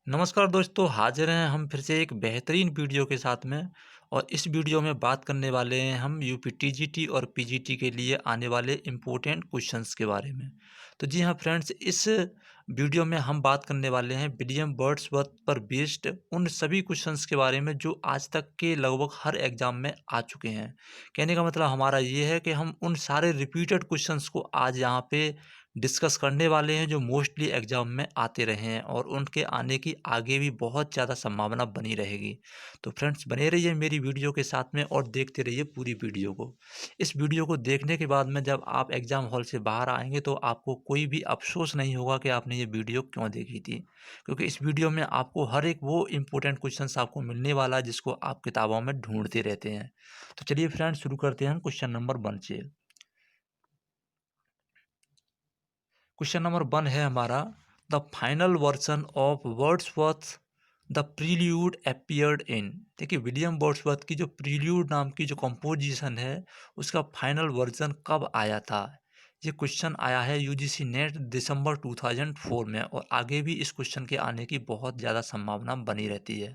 नमस्कार दोस्तों, हाजिर हैं हम फिर से एक बेहतरीन वीडियो के साथ में। और इस वीडियो में बात करने वाले हैं हम यूपी टीजीटी और पीजीटी के लिए आने वाले इम्पोर्टेंट क्वेश्चंस के बारे में। तो जी हाँ फ्रेंड्स, इस वीडियो में हम बात करने वाले हैं विलियम वर्ड्सवर्थ पर बेस्ड उन सभी क्वेश्चंस के बारे में जो आज तक के लगभग हर एग्ज़ाम में आ चुके हैं। कहने का मतलब हमारा ये है कि हम उन सारे रिपीटेड क्वेश्चंस को आज यहाँ पे डिस्कस करने वाले हैं जो मोस्टली एग्ज़ाम में आते रहे हैं और उनके आने की आगे भी बहुत ज़्यादा संभावना बनी रहेगी। तो फ्रेंड्स, बने रहिए मेरी वीडियो के साथ में और देखते रहिए पूरी वीडियो को। इस वीडियो को देखने के बाद में जब आप एग्ज़ाम हॉल से बाहर आएँगे तो आपको कोई भी अफ़सोस नहीं होगा कि आपने ये वीडियो क्यों देखी थी। क्योंकि इस वीडियो में आपको हर एक वो इम्पोर्टेंट क्वेश्चंस आपको मिलने वाला है जिसको आप किताबों में ढूँढते रहते हैं। तो चलिए फ्रेंड्स, शुरू करते हैं हम क्वेश्चन नंबर 1 से। क्वेश्चन नंबर 1 है हमारा, the final version of Wordsworth the prelude appeared in. देखिए, विलियम वर्ड्सवर्थ की जो प्रील्यूड नाम की जो कंपोजिशन है उसका फाइनल वर्जन कब आया था। ये क्वेश्चन आया है यूजीसी नेट दिसंबर 2004 में और आगे भी इस क्वेश्चन के आने की बहुत ज़्यादा संभावना बनी रहती है।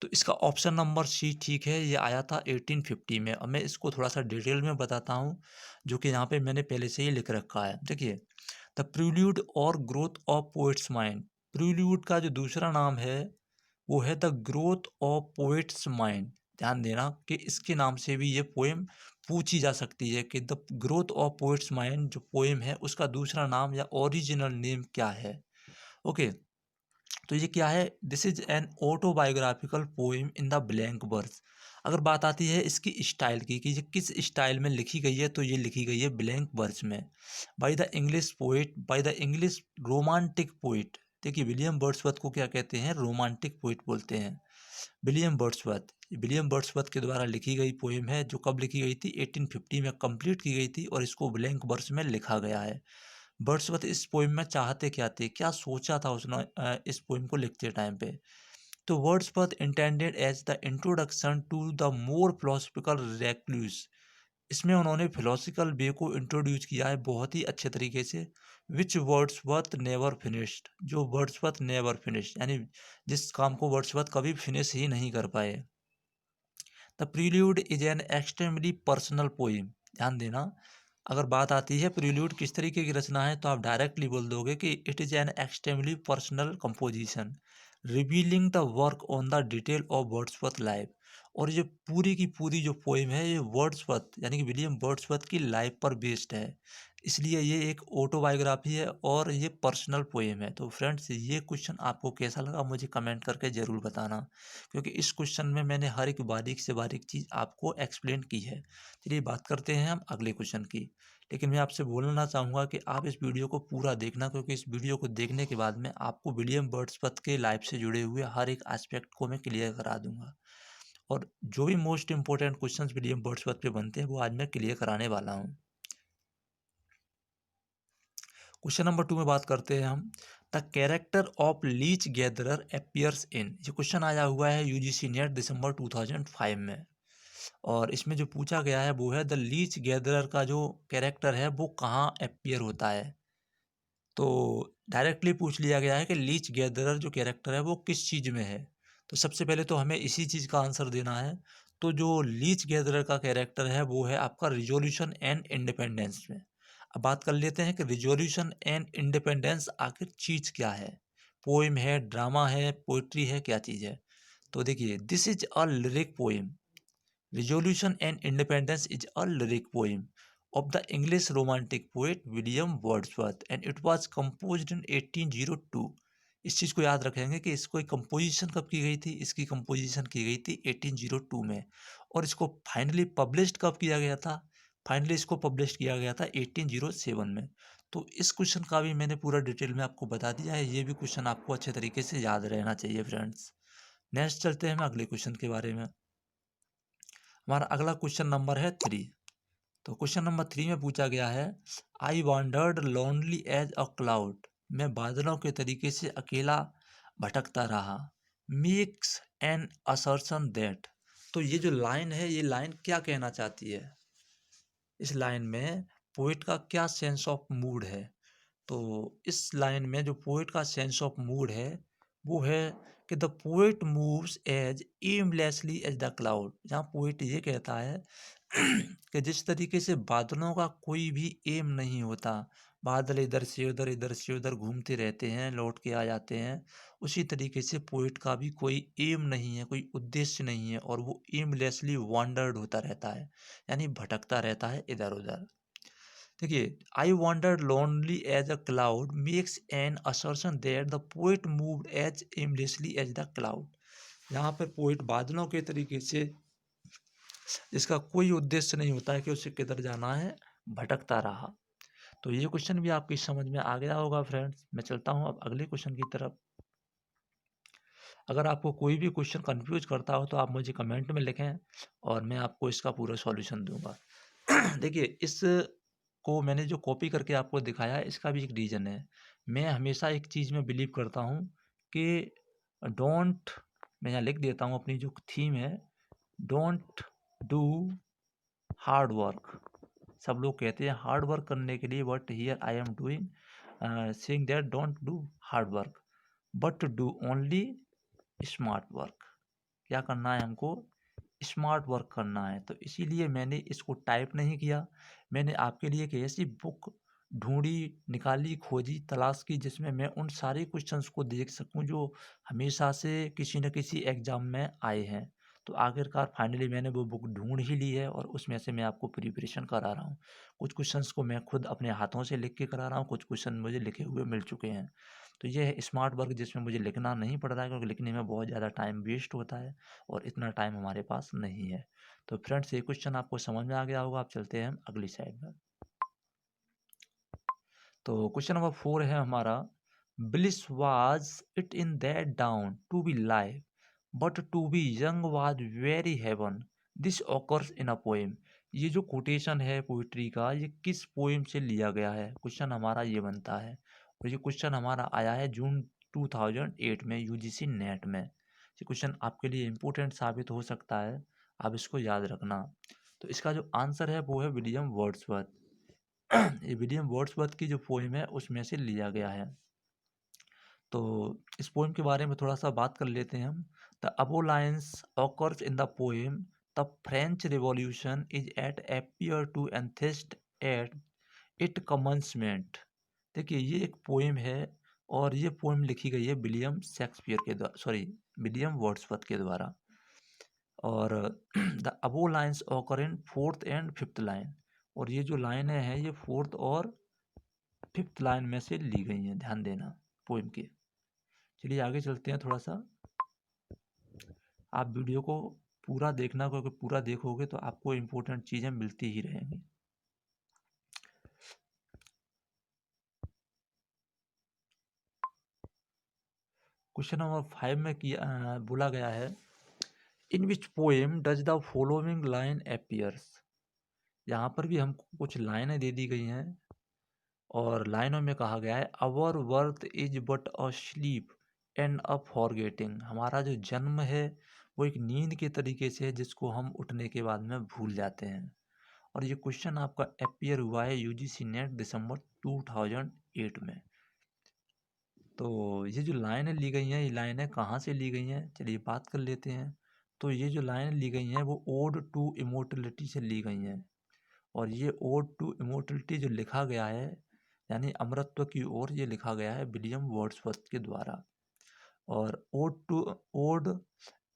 तो इसका ऑप्शन नंबर सी ठीक है, ये आया था 1850 में। और मैं इसको थोड़ा सा डिटेल में बताता हूँ जो कि यहाँ पे मैंने पहले से ही लिख रखा है। देखिए, द प्रील्यूड और growth of poets mind. Prelude का जो दूसरा नाम है वो है the growth of poets mind. ध्यान देना कि इसके नाम से भी ये पोएम पूछी जा सकती है कि the growth of poets mind जो पोएम है उसका दूसरा नाम या ओरिजिनल नेम क्या है। ओके, तो ये क्या है, this is an autobiographical poem in the blank verse. अगर बात आती है इसकी स्टाइल की कि ये किस स्टाइल में लिखी गई है, तो ये लिखी गई है ब्लैंक वर्स में, by the English poet, by the English romantic poet. देखिए, विलियम वर्ड्सवर्थ को क्या कहते हैं, रोमांटिक पोइट बोलते हैं। विलियम वर्ड्सवर्थ के द्वारा लिखी गई पोएम है जो कब लिखी गई थी, 1850 में कंप्लीट की गई थी और इसको ब्लैंक वर्स में लिखा गया है। वर्ड्सवर्थ इस पोएम में चाहते क्या थे, क्या सोचा था उसने इस पोएम को लिखते टाइम पे। तो Wordsworth intended as the introduction to the more philosophical Recluse. इसमें उन्होंने फिलोसफिकल वे को इंट्रोड्यूस किया है बहुत ही अच्छे तरीके से। विच वर्ड्सवर्थ नेवर फिनिश्ड, जो वर्ड्सवर्थ नेवर फिनिश्ड यानी जिस काम को वर्ड्सवर्थ कभी फिनिश ही नहीं कर पाए। The prelude is an extremely personal poem. ध्यान देना, अगर बात आती है प्रील्यूड किस तरीके की रचना है तो आप डायरेक्टली बोल दोगे कि it is an extremely personal composition revealing the work on the detail of Wordsworth life. और ये पूरी की पूरी जो पोइम है ये वर्ड्सवर्थ यानी कि विलियम वर्ड्सवर्थ की लाइफ पर बेस्ड है, इसलिए ये एक ऑटोबायोग्राफी है और ये पर्सनल पोएम है। तो फ्रेंड्स, ये क्वेश्चन आपको कैसा लगा मुझे कमेंट करके ज़रूर बताना, क्योंकि इस क्वेश्चन में मैंने हर एक बारीक से बारीक चीज़ आपको एक्सप्लेन की है। चलिए बात करते हैं हम अगले क्वेश्चन की। लेकिन मैं आपसे बोलना चाहूँगा कि आप इस वीडियो को पूरा देखना, क्योंकि इस वीडियो को देखने के बाद में आपको विलियम वर्ड्सवर्थ के लाइफ से जुड़े हुए हर एक एस्पेक्ट को मैं क्लियर करा दूंगा। और जो भी most important questions William Wordsworth पे बनते हैं वो आज मैं क्लियर कराने वाला हूँ। क्वेश्चन नंबर 2 में बात करते हैं हम, the character of leech gatherer appears in. ये क्वेश्चन आया हुआ है यूजीसी नेट दिसंबर 2005 में। और इसमें जो पूछा गया है वो है द लीच गैदरर का जो कैरेक्टर है वो कहाँ अपीयर होता है। तो डायरेक्टली पूछ लिया गया है कि लीच गैदरर जो कैरेक्टर है वो किस चीज़ में है। तो सबसे पहले तो हमें इसी चीज़ का आंसर देना है। तो जो लीच गैदरर का कैरेक्टर है वो है आपका रिजोल्यूशन एंड इंडिपेंडेंस में। अब बात कर लेते हैं कि रिजोल्यूशन एंड इंडिपेंडेंस आखिर चीज़ क्या है, पोएम है, ड्रामा है, पोइट्री है, क्या चीज़ है। तो देखिए, this is a lyric poem. Resolution and Independence is a lyric poem of the English Romantic poet William Wordsworth and it was composed in 1802। इस चीज़ को याद रखेंगे कि इसको कंपोजिशन कब की गई थी, इसकी कंपोजिशन की गई थी 1802 में। और इसको फाइनली पब्लिश्ड कब किया गया था, फाइनली इसको पब्लिश किया गया था 1807 में। तो इस क्वेश्चन का भी मैंने पूरा डिटेल में आपको बता दिया है, ये भी क्वेश्चन आपको अच्छे तरीके से याद रहना चाहिए फ्रेंड्स। नेक्स्ट चलते हैं हम अगले क्वेश्चन के बारे में। हमारा अगला क्वेश्चन नंबर है 3। तो क्वेश्चन नंबर 3 में पूछा गया है, I wandered lonely as a cloud. मैं बादलों के तरीके से अकेला भटकता रहा। Makes an assertion that. तो ये जो लाइन है ये लाइन क्या कहना चाहती है, इस लाइन में पोइट का क्या सेंस ऑफ मूड है। तो इस लाइन में जो पोइट का सेंस ऑफ मूड है वो है कि the poet moves as aimlessly as the cloud. जहाँ पोएट ये कहता है कि जिस तरीके से बादलों का कोई भी एम नहीं होता, बादल इधर से उधर घूमते रहते हैं, लौट के आ जाते हैं, उसी तरीके से पोएट का भी कोई एम नहीं है, कोई उद्देश्य नहीं है, और वो एमलेसली वांडर्ड होता रहता है, यानी भटकता रहता है इधर उधर। देखिए, I wandered lonely as a cloud makes an assertion that the poet moved as aimlessly as the cloud. यहाँ पर पोएट बादलों के तरीके से, जिसका कोई उद्देश्य नहीं होता है कि उसे किधर जाना है, भटकता रहा। तो ये क्वेश्चन भी आपकी समझ में आ गया होगा फ्रेंड्स। मैं चलता हूँ अब अगले क्वेश्चन की तरफ। अगर आपको कोई भी क्वेश्चन कंफ्यूज करता हो तो आप मुझे कमेंट में लिखें और मैं आपको इसका पूरा सॉल्यूशन दूंगा। देखिए, इस को मैंने जो कॉपी करके आपको दिखाया है, इसका भी एक रीज़न है। मैं हमेशा एक चीज़ में बिलीव करता हूँ कि डोंट, मैं यहाँ लिख देता हूँ अपनी जो थीम है, डोंट डू हार्ड वर्क। सब लोग कहते हैं हार्ड वर्क करने के लिए, but here I am doing saying that don't do hard work but do only smart work. क्या करना है हमको? स्मार्ट वर्क करना है। तो इसीलिए मैंने इसको टाइप नहीं किया, मैंने आपके लिए एक ऐसी बुक ढूंढी, निकाली, खोजी, तलाश की, जिसमें मैं उन सारे क्वेश्चंस को देख सकूं जो हमेशा से किसी न किसी एग्ज़ाम में आए हैं। तो आखिरकार फाइनली मैंने वो बुक ढूंढ ही ली है, और उसमें से मैं आपको प्रिपरेशन करा रहा हूँ। कुछ क्वेश्चंस को मैं खुद अपने हाथों से लिख के करा रहा हूँ, कुछ क्वेश्चन मुझे लिखे हुए मिल चुके हैं। तो ये है स्मार्ट वर्क, जिसमें मुझे लिखना नहीं पड़ रहा है, क्योंकि लिखने में बहुत ज़्यादा टाइम वेस्ट होता है और इतना टाइम हमारे पास नहीं है। तो फ्रेंड्स, ये क्वेश्चन आपको समझ में आ गया होगा। आप चलते हैं हम अगली साइड में। तो क्वेश्चन नंबर 4 है हमारा, bliss was it in that dawn to be live but to be young was very heaven, this occurs in a poem. ये जो कोटेशन है पोइट्री का, ये किस पोएम से लिया गया है? क्वेश्चन हमारा ये बनता है, और ये क्वेश्चन हमारा आया है जून 2008 में यूजीसी नेट में। ये क्वेश्चन आपके लिए इम्पोर्टेंट साबित हो सकता है, आप इसको याद रखना। तो इसका जो आंसर है वो है विलियम वर्ड्सवर्थ। ये विलियम वर्ड्सवर्थ की जो पोएम है उसमें से लिया गया है। तो इस पोएम के बारे में थोड़ा सा बात कर लेते हैं हम। The above lines occurs in the poem, the French revolution is at appear to enthusiast at it commencement. देखिए, ये एक पोएम है, और ये पोएम लिखी गई है विलियम शेक्सपियर के द्वारा, सॉरी, विलियम वर्ड्सवर्थ के द्वारा। और the above lines occur in fourth and fifth line, और ये जो लाइनें हैं ये फोर्थ और फिफ्थ लाइन में से ली गई हैं, ध्यान देना पोएम के। चलिए आगे चलते हैं थोड़ा सा। आप वीडियो को पूरा देखना, क्योंकि पूरा देखोगे तो आपको इम्पोर्टेंट चीज़ें मिलती ही रहेंगी। क्वेश्चन नंबर 5 में किया बोला गया है, in which poem does the following line appears. यहाँ पर भी हमको कुछ लाइनें दे दी गई हैं, और लाइनों में कहा गया है, our birth is but a sleep and a forgetting. हमारा जो जन्म है वो एक नींद के तरीके से है, जिसको हम उठने के बाद में भूल जाते हैं। और ये क्वेश्चन आपका अपीयर हुआ है यूजीसी नेट दिसंबर 2008 में। तो ये जो लाइनें ली गई हैं, ये लाइनें कहाँ से ली गई हैं, चलिए बात कर लेते हैं। तो ये जो लाइनें ली गई हैं वो ओड टू इमोर्टलिटी से ली गई हैं, और ये ओड टू इमोर्टलिटी जो लिखा गया है, यानी अमरत्व की ओर, ये लिखा गया है विलियम वर्ड्सवर्थ के द्वारा। और ओड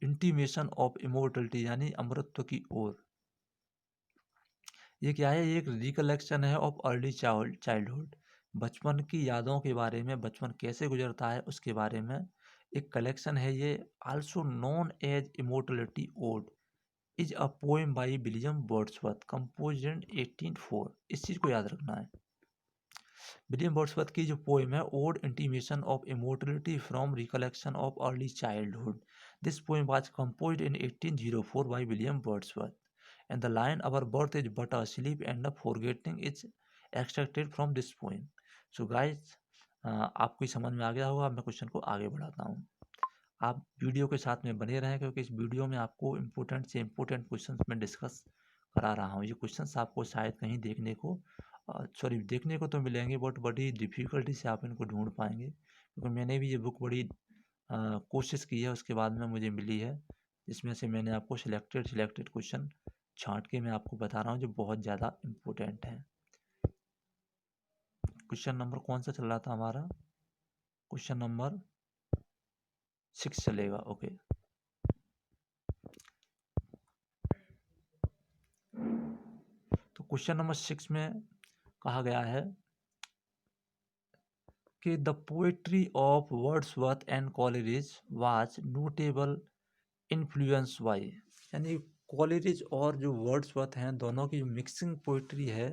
इंटीमेशन ऑफ इमोर्टलिटी, यानी अमरत्व की ओर, ये क्या है? ये एक रिकलेक्शन है ऑफ अर्ली चाइल्डहुड, बचपन की यादों के बारे में, बचपन कैसे गुजरता है उसके बारे में एक कलेक्शन है ये। Also known as immortality ode is a poem by William Wordsworth composed in 1804। इस चीज़ को याद रखना है। विलियम वर्ड्सवर्थ की जो पोएम है, ode intimation of immortality from recollection of early childhood, this poem was composed in 1804 by William Wordsworth, and the line our birth is but a sleep and the forgetting is extracted from this poem. So guys, आपको समझ में आ गया होगा। मैं question को आगे बढ़ाता हूँ, आप वीडियो के साथ में बने रहें, क्योंकि इस वीडियो में आपको इम्पोर्टेंट से इम्पोर्टेंट क्वेश्चंस में डिस्कस करा रहा हूँ। ये क्वेश्चंस आपको शायद कहीं देखने को, सॉरी, देखने को तो मिलेंगे, बट बड़ी डिफ़िकल्टी से आप इनको ढूंढ पाएंगे, क्योंकि मैंने भी ये बुक बड़ी कोशिश की है उसके बाद में मुझे मिली है, जिसमें से मैंने आपको सिलेक्टेड क्वेश्चन छाँट के मैं आपको बता रहा हूँ जो बहुत ज़्यादा इम्पोर्टेंट हैं। क्वेश्चन नंबर कौन सा चल रहा था हमारा? क्वेश्चन नंबर 6 चलेगा। ओके, तो क्वेश्चन नंबर 6 में कहा गया है कि the poetry of Wordsworth and Coleridge was notable influence by, यानी कॉलेरिज और जो वर्ड्सवर्थ हैं दोनों की जो मिक्सिंग पोएट्री है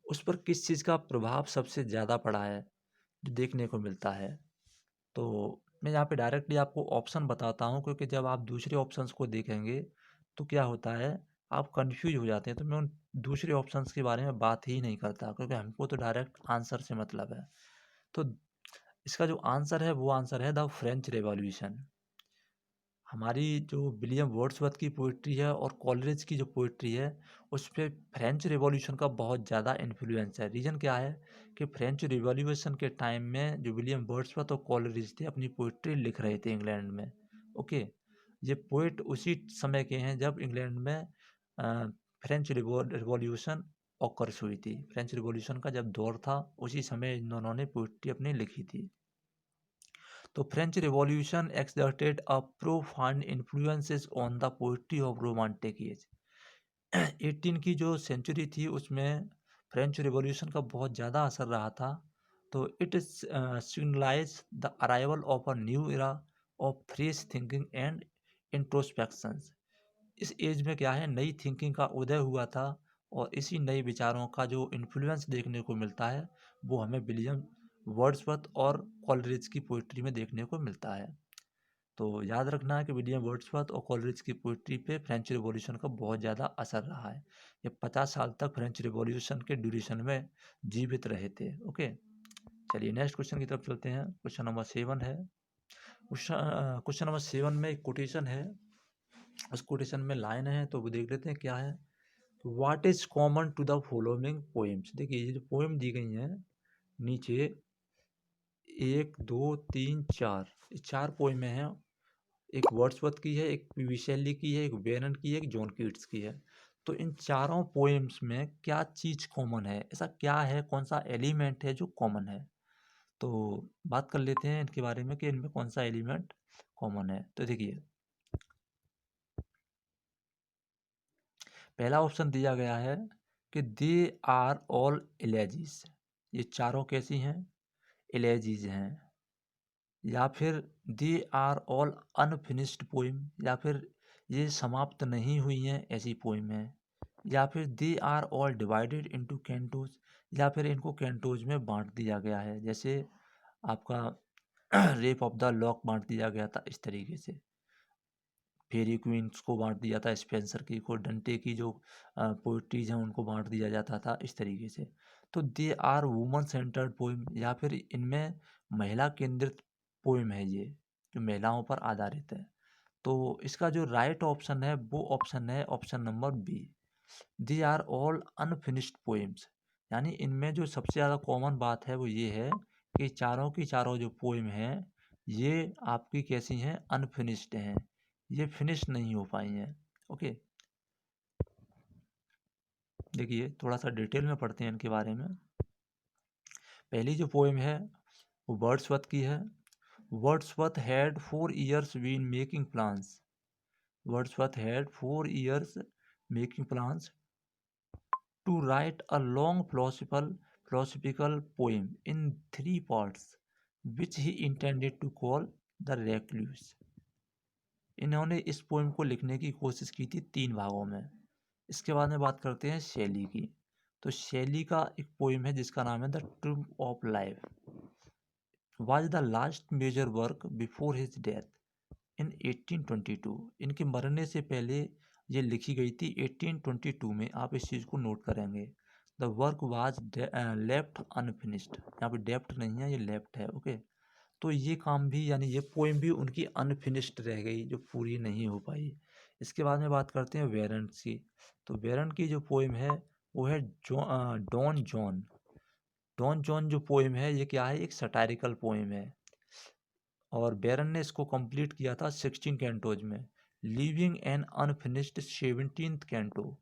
उस पर किस चीज़ का प्रभाव सबसे ज़्यादा पड़ा है जो देखने को मिलता है। तो मैं यहाँ पे डायरेक्टली आपको ऑप्शन बताता हूँ, क्योंकि जब आप दूसरे ऑप्शंस को देखेंगे तो क्या होता है, आप कंफ्यूज हो जाते हैं। तो मैं उन दूसरे ऑप्शंस के बारे में बात ही नहीं करता, क्योंकि हमको तो डायरेक्ट आंसर से मतलब है। तो इसका जो आंसर है वो आंसर है द फ्रेंच रेवॉल्यूशन। हमारी जो विलियम वर्ड्सवर्थ की पोइट्री है और कॉलरिज की जो पोइट्री है उस पे फ्रेंच रिवॉल्यूशन का बहुत ज़्यादा इन्फ्लुएंस है। रीज़न क्या है कि फ्रेंच रिवॉल्यूशन के टाइम में जो विलियम वर्ड्सवर्थ और कॉलरिज थे अपनी पोइट्री लिख रहे थे इंग्लैंड में। ओके, ये पोइट उसी समय के हैं जब इंग्लैंड में फ्रेंच रिवॉल्यूशन ऑकर्स हुई थी। फ्रेंच रिवॉल्यूशन का जब दौर था उसी समय इन दोनों ने पोइट्री अपनी लिखी थी। तो French revolution exerted a profound influences on the poetry of romantic age। 18 की जो सेंचुरी थी उसमें फ्रेंच रिवॉल्यूशन का बहुत ज़्यादा असर रहा था। तो it signalize the arrival of a new era of fresh thinking and introspections. इस एज में क्या है, नई थिंकिंग का उदय हुआ था और इसी नए विचारों का जो इन्फ्लुएंस देखने को मिलता है वो हमें विलियम वर्ड्सवर्थ और कॉलरिज की पोइट्री में देखने को मिलता है। तो याद रखना है कि विलियम वर्ड्सवर्थ और कॉलरिज की पोइट्री पे फ्रेंच रिवॉल्यूशन का बहुत ज़्यादा असर रहा है। ये 50 साल तक फ्रेंच रिवॉल्यूशन के ड्यूरेशन में जीवित रहे थे। ओके, चलिए नेक्स्ट क्वेश्चन की तरफ चलते हैं। क्वेश्चन नंबर 7 है। क्वेश्चन नंबर 7 में एक कोटेशन है, उस कोटेशन में लाइन है तो वो देख लेते हैं क्या है। What is common to the following poems. देखिए ये जो पोएम दी गई हैं नीचे 1 2 3 4, ये 4 पोएमें हैं। एक वर्ड्सवर्थ की है, एक पी वी शेली की है, एक बेरन की है, एक जॉन कीट्स की है। तो इन चारों पोएम्स में क्या चीज़ कॉमन है, ऐसा क्या है, कौन सा एलिमेंट है जो कॉमन है। तो बात कर लेते हैं इनके बारे में कि इनमें कौन सा एलिमेंट कॉमन है। तो देखिए पहला ऑप्शन दिया गया है कि दे आर ऑल एलेजीज। ये चारों कैसी हैं, एलेजीज हैं। या फिर they are all unfinished poem, या फिर ये समाप्त नहीं हुई हैं ऐसी पोइम है। या फिर they are all divided into cantos, या फिर इनको कैंटोज में बांट दिया गया है, जैसे आपका रेप ऑफ द लॉक बांट दिया गया था इस तरीके से। फेरी क्वींस को बांट दिया था, स्पेंसर की को, डंटे की जो पोइट्रीज हैं उनको बांट दिया जाता था इस तरीके से। तो they are woman centred poem, या फिर इनमें महिला केंद्रित पोइम है ये, जो महिलाओं पर आधारित है। तो इसका जो राइट ऑप्शन है वो ऑप्शन है option number B, they are all unfinished poems. यानी इनमें जो सबसे ज़्यादा कॉमन बात है वो ये है कि चारों की चारों जो पोइम हैं ये आपकी कैसी हैं, अनफिनिश्ड हैं, ये फिनिश नहीं हो पाई हैं। ओके, देखिए थोड़ा सा डिटेल में पढ़ते हैं इनके बारे में। पहली जो पोइम है वो वर्ड्सवर्थ की है। Wordsworth had 4 years been making plans. Wordsworth had 4 years making plans to write a long philosophical poem in 3 parts, which he intended to call The Recluse। इन्होंने इस पोएम को लिखने की कोशिश की थी 3 भागों में। इसके बाद में बात करते हैं शैली की। तो शैली का एक पोएम है जिसका नाम है the truth of life, was the last major work before his death in 1822। इनके मरने से पहले ये लिखी गई थी 1822 में, आप इस चीज़ को नोट करेंगे। The work was left unfinished, यहाँ पे डेप्ट नहीं है, ये लेफ्ट है। ओके, तो ये काम भी यानी ये पोएम भी उनकी अनफिनिश्ड रह गई, जो पूरी नहीं हो पाई। इसके बाद में बात करते हैं वेरेंट की। तो वेरेंट की जो पोएम है वो है डॉन जॉन। डॉन जॉन जो पोएम है ये क्या है, एक सटायरिकल पोएम है। और बैरन ने इसको कंप्लीट किया था 16 कैंटोज में, leaving an unfinished 17th canto.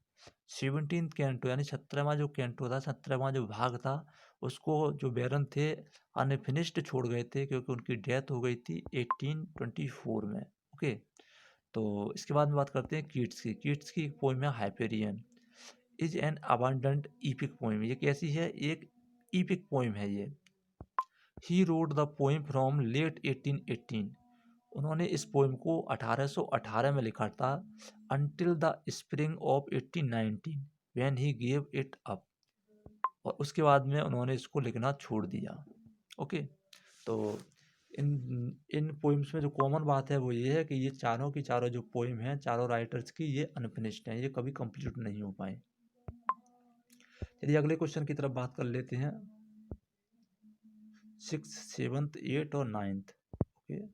17th canto यानी 17वां जो कैंटो था, 17वां जो भाग था, उसको जो बैरन थे अनफिनिश्ड छोड़ गए थे क्योंकि उनकी डेथ हो गई थी 1824 में। ओके, तो इसके बाद में बात करते हैं कीट्स की। कीट्स की एक पोइम है Hyperion, is an abandoned epic poem. ये कैसी है? एक ईपिक पोइम है ये। He wrote the poem from late 1818। उन्होंने इस पोइम को 1818 में लिखा था, until the spring of 1819 when he gave it up. और उसके बाद में उन्होंने इसको लिखना छोड़ दिया। ओके, तो इन इन पोइम्स में जो कॉमन बात है वो ये है कि ये चारों की चारों जो पोइम हैं चारों राइटर्स की, ये अनफिनिश्ड हैं, ये कभी कंप्लीट नहीं हो पाए। चलिए अगले क्वेश्चन की तरफ बात कर लेते हैं। 6th 7th 8th और 9th। ओके,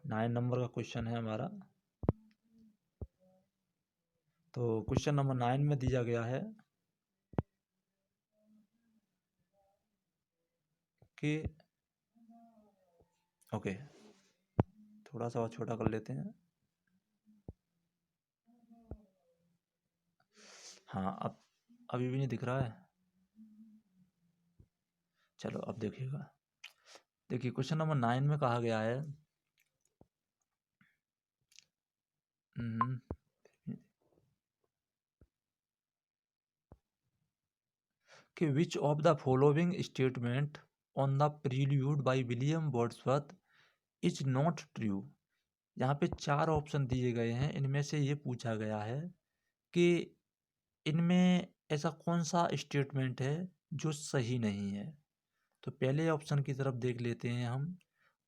9 नंबर का क्वेश्चन है हमारा। तो क्वेश्चन नंबर 9 में दिया गया है कि ओके, थोड़ा सा और छोटा कर लेते हैं। हाँ, अब अभी भी नहीं दिख रहा है। चलो अब देखिएगा। देखिए क्वेश्चन नंबर 9 में कहा गया है कि which of the following statement on the prelude bye William Wordsworth is not true. यहाँ पे 4 ऑप्शन दिए गए हैं, इनमें से ये पूछा गया है कि इनमें ऐसा कौन सा स्टेटमेंट है जो सही नहीं है। तो पहले ऑप्शन की तरफ देख लेते हैं हम।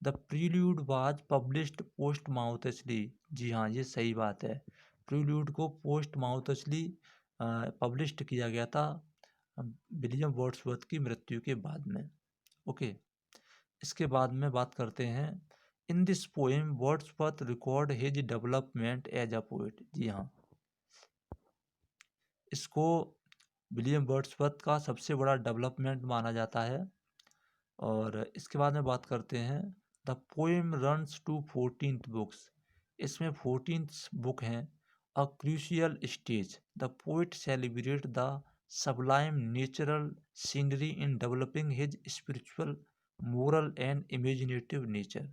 The prelude was published posthumously. जी हाँ, ये सही बात है। प्रील्यूड को पोस्ट माउथसली पब्लिश्ड किया गया था विलियम वर्ड्सवर्थ की मृत्यु के बाद में। ओके, इसके बाद में बात करते हैं, in this poem Wordsworth record his development as a poet. जी हाँ, इसको विलियम वर्ड्सवर्थ का सबसे बड़ा डेवलपमेंट माना जाता है। और इसके बाद में बात करते हैं, the poem runs to 14th books. इसमें 14th बुक हैं। A crucial stage, the poet celebrate the sublime natural scenery in developing his spiritual, moral and imaginative nature।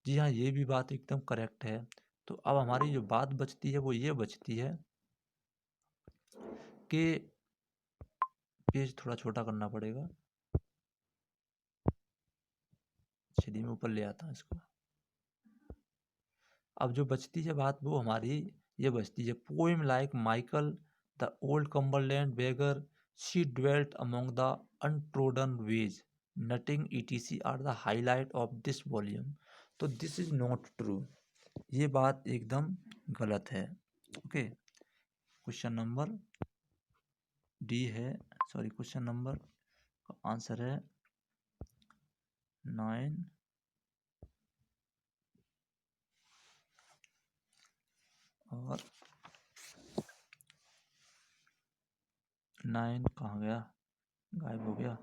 जी हाँ, ये भी बात एकदम करेक्ट है। तो अब हमारी जो बात बचती है वो ये बचती है कि पेज थोड़ा छोटा करना पड़ेगा। चलिए मैं ऊपर ले आता हूँ इसको। अब जो बचती है बात वो हमारी ये बचती है, poem like Michael the old Cumberland beggar, she dwelt among the untrodden ways, nutting etc are the highlight of this volume. तो दिस इज नॉट ट्रू, ये बात एकदम गलत है। ओके, क्वेश्चन नंबर डी है, सॉरी क्वेश्चन नंबर का answer है 9 और 9 कहाँ गया, गायब हो गया।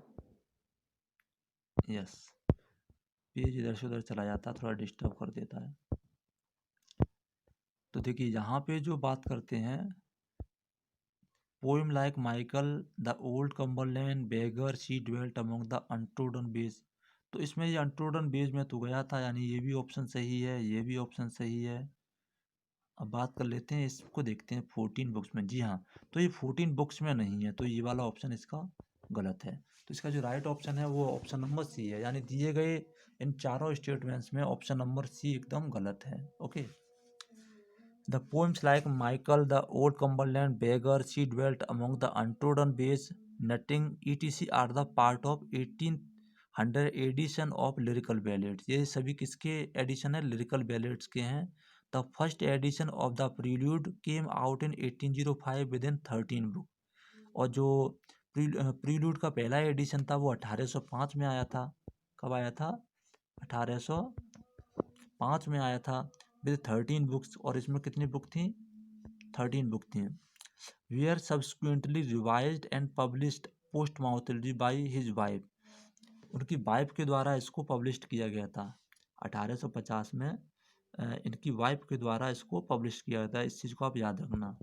यस, पेज इधर से उधर चला जाता है, थोड़ा डिस्टर्ब कर देता है। तो देखिए यहाँ पे जो बात करते हैं, poem like Michael the old Cumberland beggar she dwelt among the untrodden ways. तो इसमें ये अनट्रोडन बेज में तो गया था, यानी ये भी ऑप्शन सही है, ये भी ऑप्शन सही है। अब बात कर लेते हैं, इसको देखते हैं 14 बुक्स में। जी हाँ, तो ये 14 बुक्स में नहीं है, तो ये वाला ऑप्शन इसका गलत है। तो इसका जो राइट ऑप्शन है वो ऑप्शन नंबर सी है, यानी दिए गए इन चारों स्टेटमेंट्स में ऑप्शन नंबर सी एकदम गलत है। Okay, the poems like Michael the old Cumberland beggar, she dwelt among the untrodden ways, nutting etc are the part of 1800 edition of lyrical ballads. ये सभी किसके एडिशन है? लिरिकल बैलेट्स के हैं। The first edition of the prelude came out in 1805 within 13 book. और जो prelude का पहला एडिशन था वो 1805 में आया था। कब आया था? 1805 में आया था विद 13 बुक्स। और इसमें कितनी बुक थी? 13 बुक थी। Were subsequently revised and published posthumously by his wife. उनकी वाइफ के द्वारा इसको पब्लिश किया गया था। 1850 में इनकी वाइफ के द्वारा इसको पब्लिश किया गया था। इस चीज़ को आप याद रखना।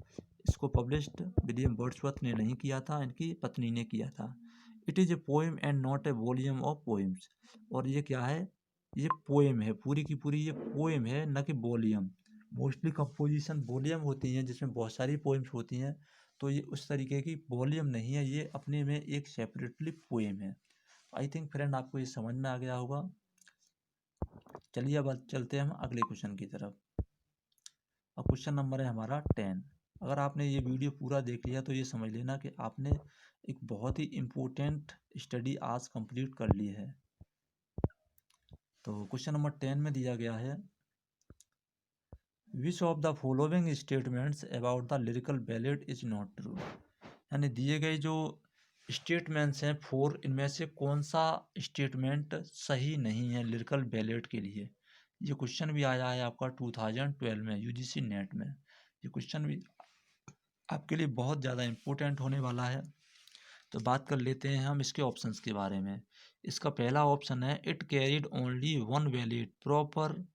इसको पब्लिश्ड विलियम वर्ड्सवर्थ ने नहीं किया था, इनकी पत्नी ने किया था। It is a poem and not a volume of poems. और ये क्या है? ये पोएम है, पूरी की पूरी ये पोएम है, न कि वॉल्यूम। मोस्टली कंपोजिशन वॉल्यूम होती हैं जिसमें बहुत सारी पोएम्स होती हैं, तो ये उस तरीके की वॉल्यूम नहीं है, ये अपने में एक सेपरेटली पोएम है। आई थिंक फ्रेंड आपको ये समझ में आ गया होगा। चलिए अब चलते हैं हम अगले क्वेश्चन की तरफ। अब क्वेश्चन नंबर है हमारा 10। अगर आपने ये वीडियो पूरा देख लिया तो ये समझ लेना कि आपने एक बहुत ही इम्पोर्टेंट स्टडी आज कंप्लीट कर ली है। तो क्वेश्चन नंबर 10 में दिया गया है, which of the following statements about the lyrical ballad is not true. यानी दिए गए जो स्टेटमेंट्स हैं 4, इनमें से कौन सा स्टेटमेंट सही नहीं है लिरिकल बैलेड के लिए। ये क्वेश्चन भी आया है आपका 2012 में यूजीसी नेट में। ये क्वेश्चन भी आपके लिए बहुत ज़्यादा इम्पोर्टेंट होने वाला है। तो बात कर लेते हैं हम इसके ऑप्शंस के बारे में। इसका पहला ऑप्शन है, it carried only one valid proper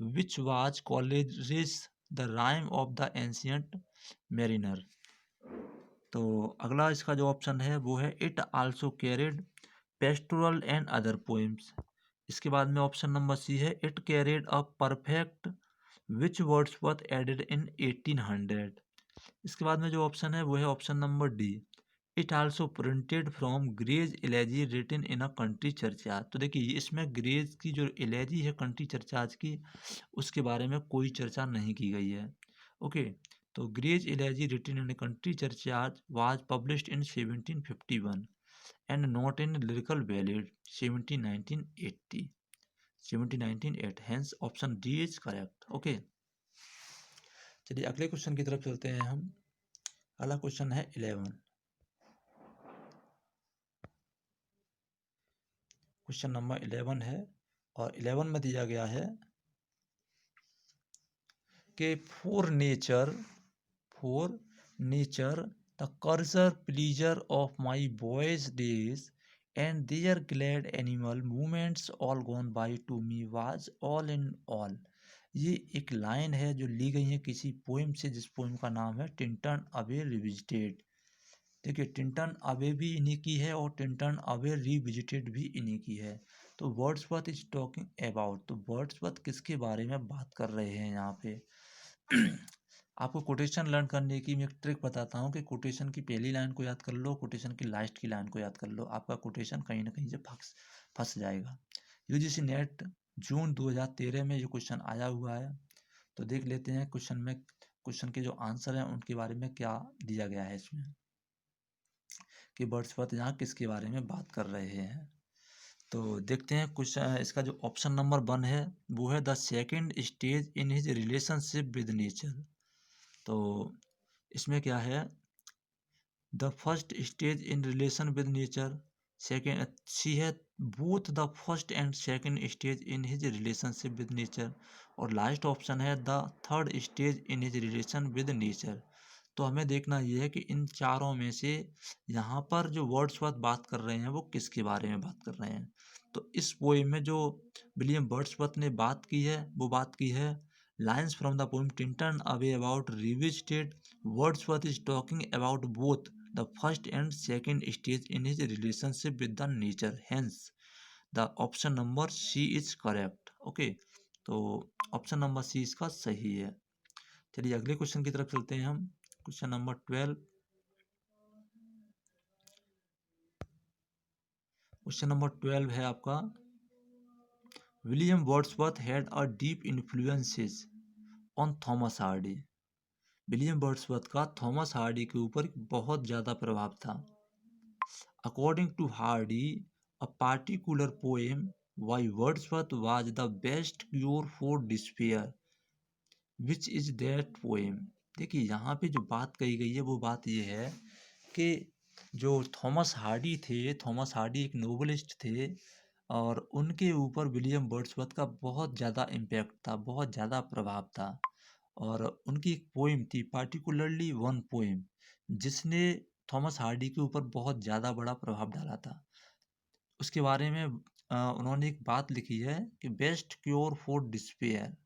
which was Coleridge the rime of the ancient mariner. तो अगला इसका जो ऑप्शन है वो है, it also carried pastoral and other poems. इसके बाद में ऑप्शन नंबर सी है, it carried a perfect which Wordsworth added in 1800। इसके बाद में जो ऑप्शन है वो है option number D, it also printed from Gray's elegy written in a country चर्चाज। तो देखिए इसमें ग्रेज की जो एलेजी है कंट्री चर्चाज की, उसके बारे में कोई चर्चा नहीं की गई है। ओके, तो Gray's elegy written in country churchyard was published in 1751 and not in lyrical ballad 1780, hence option D is correct. Okay, चलिए अगले क्वेश्चन की तरफ चलते हैं हम। अगला क्वेश्चन है 11। क्वेश्चन नंबर 11 है, और 11 में दिया गया है कि for nature the coarser pleasure of my boys days and their glad animal movements all gone by to me was all in all. ये एक लाइन है जो ली गई है किसी पोएम से, जिस पोएम का नाम है टिंटन अवे रिविजिटेड। देखिए टिंटन अवे भी इन्हीं की है और टिंटन अवे रिविजिटेड भी इन्हीं की है। तो वर्ड्सवर्थ इज टॉकिंग अबाउट, तो वर्ड्सवर्थ किसके बारे में बात कर रहे हैं यहाँ पे। आपको कोटेशन लर्न करने की मैं एक ट्रिक बताता हूँ कि कोटेशन की पहली लाइन को याद कर लो, कोटेशन की लास्ट की लाइन को याद कर लो, आपका कोटेशन कहीं ना कहीं से फंस जाएगा। यूजीसी नेट जून 2013 में ये क्वेश्चन आया हुआ है। तो देख लेते हैं क्वेश्चन के जो आंसर हैं उनके बारे में क्या दिया गया है इसमें, कि वर्ड्सवर्थ यहाँ किसके बारे में बात कर रहे हैं। तो देखते हैं कुछ इसका जो ऑप्शन नंबर 1 है वो है, the second stage in his relationship with nature. तो इसमें क्या है, the first stage in relation with nature. Second C है, both the first and second stage in his relationship with nature. और लास्ट ऑप्शन है, the third stage in his relation with nature. तो हमें देखना ये है कि इन चारों में से यहाँ पर जो वर्ड्सवर्थ बात कर रहे हैं वो किसके बारे में बात कर रहे हैं। तो इस पोएम में जो विलियम वर्ड्सवर्थ ने बात की है वो बात की है, lines from the poem Tintern Abbey about revisited, Wordsworth is talking about both the first and second stage in his relationship with the nature, hence the option number C is correct. Okay, तो option number C इसका सही है। चलिए अगले question की तरफ चलते हैं हम। Question number 12। क्वेश्चन नंबर 12 है आपका, William Wordsworth had a deep influences on Thomas Hardy. William Wordsworth का थॉमस हार्डी के ऊपर बहुत ज़्यादा प्रभाव था। According to Hardy, a particular poem by Wordsworth was the best cure for despair, which is that poem. देखिए यहाँ पे जो बात कही गई है वो बात ये है कि जो थॉमस हार्डी थे, थॉमस हार्डी एक नोवेलिस्ट थे, और उनके ऊपर विलियम वर्ड्सवर्थ का बहुत ज़्यादा इम्पैक्ट था, बहुत ज़्यादा प्रभाव था। और उनकी एक पोएम थी, पार्टिकुलरली वन पोएम, जिसने थॉमस हार्डी के ऊपर बहुत ज़्यादा बड़ा प्रभाव डाला था। उसके बारे में उन्होंने एक बात लिखी है कि बेस्ट क्योर फॉर डिस्पेयर।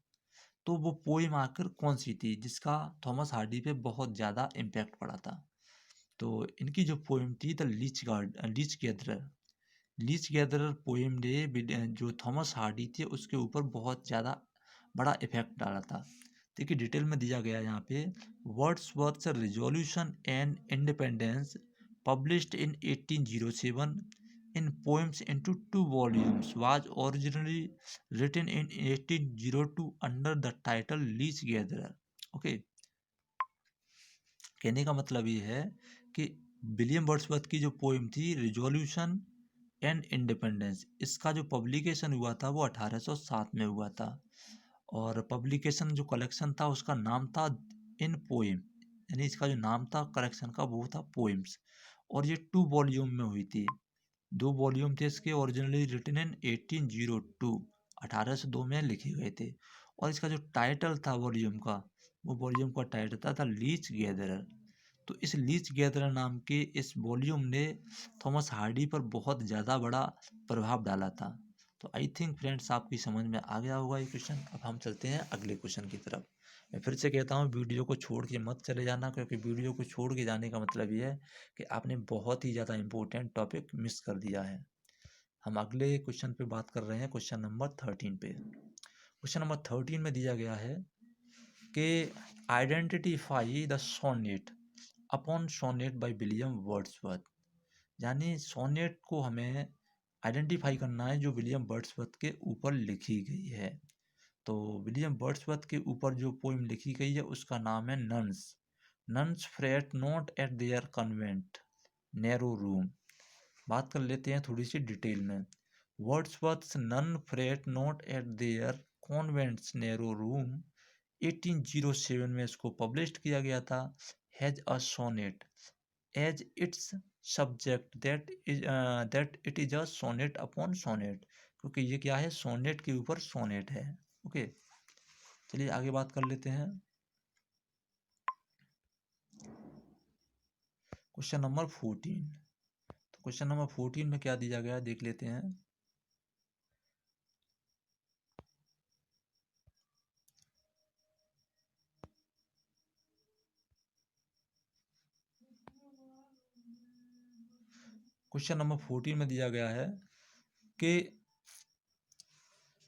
तो वो पोइम आखिर कौन सी थी जिसका थॉमस हार्डी पे बहुत ज़्यादा इम्पैक्ट पड़ा था? तो इनकी जो पोइम थी the leech gatherer. Leech gatherer poem ने जो थॉमस हार्डी थे उसके ऊपर बहुत ज़्यादा बड़ा इफेक्ट डाला था। देखिए डिटेल में दिया गया है यहाँ पे। Wordsworth resolution and independence published in 1807 in poems into two volumes was originally written in 1802 under the title Leech Gatherer. Okay, कहने का मतलब ये है कि विलियम वर्ड्सवर्थ की जो पोइम थी रिजोल्यूशन एंड इंडिपेंडेंस, इसका जो पब्लिकेशन हुआ था वो 1807 में हुआ था। और पब्लिकेशन जो कलेक्शन था उसका नाम था इन पोइम, यानी इसका जो नाम था कलेक्शन का वो था पोइम्स। और ये 2 वॉल्यूम में हुई थी। 2 वॉल्यूम थे इसके, ओरिजिनली रिटन इन 1802, 1802 में लिखे गए थे। और इसका जो टाइटल था वॉल्यूम का, वो वॉल्यूम का टाइटल था लीच गैदरर। तो इस लीच गैदरर नाम के इस वॉल्यूम ने थॉमस हार्डी पर बहुत ज़्यादा बड़ा प्रभाव डाला था। तो आई थिंक फ्रेंड्स आपकी समझ में आ गया होगा ये क्वेश्चन। अब हम चलते हैं अगले क्वेश्चन की तरफ। मैं फिर से कहता हूँ वीडियो को छोड़ के मत चले जाना, क्योंकि वीडियो को छोड़ के जाने का मतलब ये है कि आपने बहुत ही ज़्यादा इंपॉर्टेंट टॉपिक मिस कर दिया है। हम अगले क्वेश्चन पे बात कर रहे हैं, क्वेश्चन नंबर 13 पे। क्वेश्चन नंबर 13 में दिया गया है कि identify the sonnet upon sonnet by William Wordsworth. यानी सोनेट को हमें आइडेंटिफाई करना है जो विलियम वर्ड्सवर्थ के ऊपर लिखी गई है। तो विलियम वर्ड्सवर्थ के ऊपर जो पोइम लिखी गई है उसका नाम है nuns. Nuns fret not at their convent narrow room. बात कर लेते हैं थोड़ी सी डिटेल में। Wordsworth nun fret not at their convents narrow room 1807 में इसको पब्लिश किया गया था। Has a sonnet as its subject that it is a sonnet upon sonnet, क्योंकि ये क्या है, सोनेट के ऊपर सोनेट है। ओके, चलिए आगे बात कर लेते हैं। Question number 14। तो क्वेश्चन नंबर 14 में क्या दिया गया है देख लेते हैं। क्वेश्चन नंबर 14 में दिया गया है कि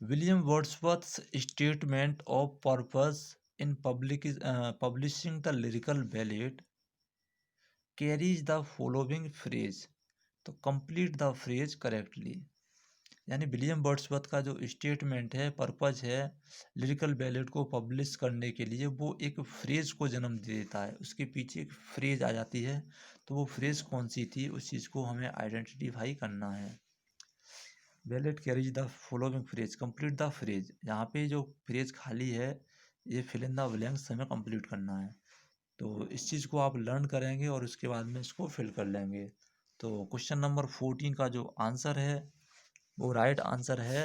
William Wordsworth statement of purpose in publishing the lyrical ballot carries the following phrase. तो कंप्लीट द फ्रेज करेक्टली। यानी विलियम वर्ड्सवर्थ का जो स्टेटमेंट है, पर्पज है लिरिकल बैलेट को पब्लिश करने के लिए, वो एक फ्रेज को जन्म दे देता है। उसके पीछे एक फ्रेज आ जाती है, तो वो फ्रेज कौन सी थी उस चीज़ को हमें आइडेंटिफाई करना है। Ballot carries the following phrase, complete the phrase. यहाँ पे जो फ्रेज खाली है ये फिल इन द ब्लैंक्स हमें कंप्लीट करना है। तो इस चीज़ को आप लर्न करेंगे और उसके बाद में इसको फिल कर लेंगे। तो क्वेश्चन नंबर 14 का जो आंसर है वो राइट आंसर है,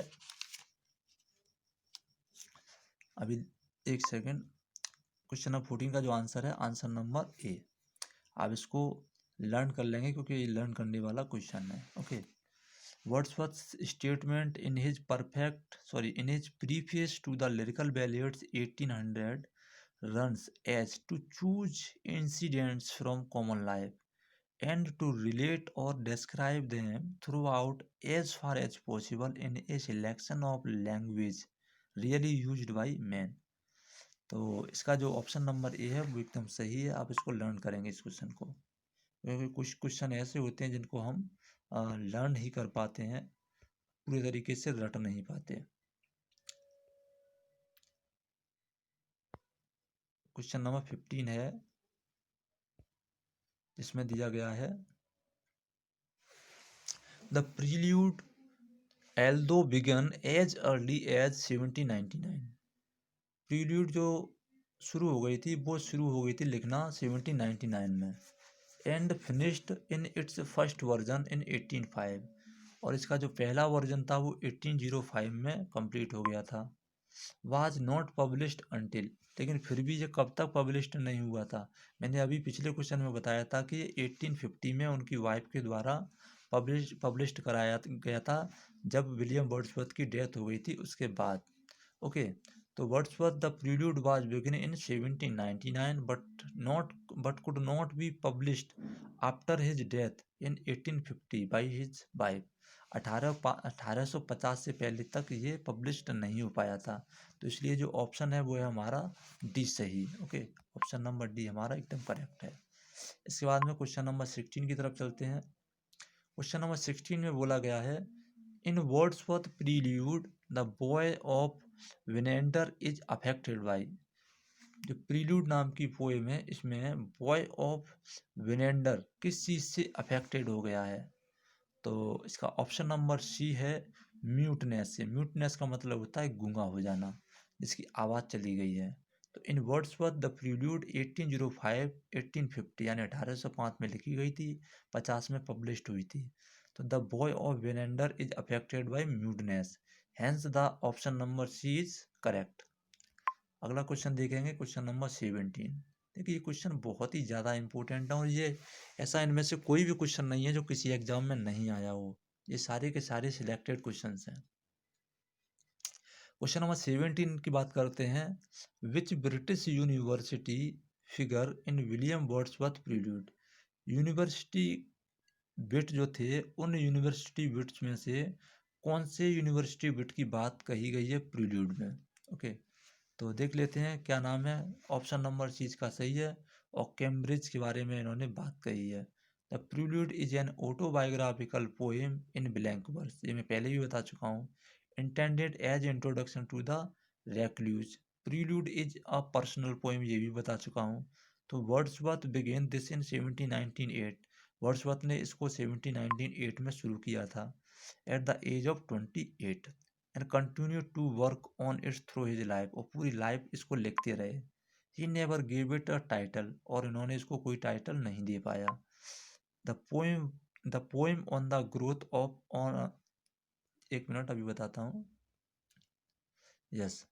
अभी एक सेकेंड, क्वेश्चन नंबर 14 का जो आंसर है आंसर नंबर ए। आप इसको लर्न कर लेंगे क्योंकि ये लर्न करने वाला क्वेश्चन है। Okay, Wordsworth statement in his preface to the lyrical ballads 1800 runs as to choose incidents from common life and to relate or describe them throughout as far as possible in a selection of language really used by men। तो इसका जो option number A है वो एकदम सही है। आप इसको लर्न करेंगे इस क्वेश्चन को, क्योंकि कुछ क्वेश्चन ऐसे होते हैं जिनको हम लर्न ही कर पाते हैं, पूरे तरीके से रट नहीं पाते। क्वेश्चन नंबर 15 है जिसमें दिया गया है the prelude although begun as early as 1799। Prelude जो शुरू हो गई थी वो शुरू हो गई थी लिखना 1799 में, and finished in its first version इन 1805। और इसका जो पहला वर्जन था वो 1805 में कंप्लीट हो गया था। वाज नॉट पब्लिश्ड अंटिल, लेकिन फिर भी ये कब तक पब्लिश्ड नहीं हुआ था? मैंने अभी पिछले क्वेश्चन में बताया था कि 1850 में उनकी वाइफ के द्वारा पब्लिश्ड कराया गया था जब विलियम वर्ड्सवर्थ की डेथ हो गई थी उसके बाद। ओके, तो Wordsworth the prelude was begin in 1799 but could not be published after his death in 1850 by his wife. 1850 से पहले तक ये पब्लिश्ड नहीं हो पाया था, तो इसलिए जो ऑप्शन है वो है हमारा डी सही। ओके, ऑप्शन नंबर डी हमारा एकदम करेक्ट है। इसके बाद में क्वेश्चन नंबर 16 की तरफ चलते हैं। क्वेश्चन नंबर 16 में बोला गया है in Wordsworth prelude the boy of Winander is affected by. जो प्रील्यूड नाम की पोएम है इसमें बॉय ऑफ विनेंडर किस चीज़ से अफेक्टेड हो गया है, तो इसका ऑप्शन नंबर सी है म्यूटनेस से। म्यूटनेस का मतलब होता है गूंगा हो जाना, जिसकी आवाज़ चली गई है। तो इन वर्ड्सवर्थ द प्रील्यूड 1805 1850 यानी 1805 में लिखी गई थी, 50 में पब्लिश्ड हुई थी। तो the boy of Winander is affected by muteness, hence the option number C is correct. अगला क्वेश्चन देखेंगे, क्वेश्चन नंबर 17। देखिए ये क्वेश्चन बहुत ही ज़्यादा इंपॉर्टेंट है और ये ऐसा इनमें से कोई भी क्वेश्चन नहीं है जो किसी एग्जाम में नहीं आया हो, ये सारे के सारे सिलेक्टेड क्वेश्चंस हैं। क्वेश्चन नंबर 17 की बात करते हैं। विच British university figure in William Wordsworth prelude. University bit जो थे उन यूनिवर्सिटी बिट्स में से कौन से यूनिवर्सिटी बिट की बात कही गई है प्रील्यूड में। ओके, तो देख लेते हैं क्या नाम है। ऑप्शन नंबर चीज का सही है और कैम्ब्रिज के बारे में इन्होंने बात कही है। The prelude is an autobiographical poem in blank verse, ये मैं पहले भी बता चुका हूँ। Intended as introduction to the recluse. Prelude is a personal poem, ये भी बता चुका हूँ। तो Wordsworth began this in 1798। Wordsworth ने इसको 1798 में शुरू किया था at the age of 28 and continue to work on its through his life, और पूरी लाइफ इसको लिखते रहे। He never give it a title, और इन्होंने इसको कोई टाइटल नहीं दे पाया। The poem on the growth of on, एक मिनट अभी बताता हूँ। यस,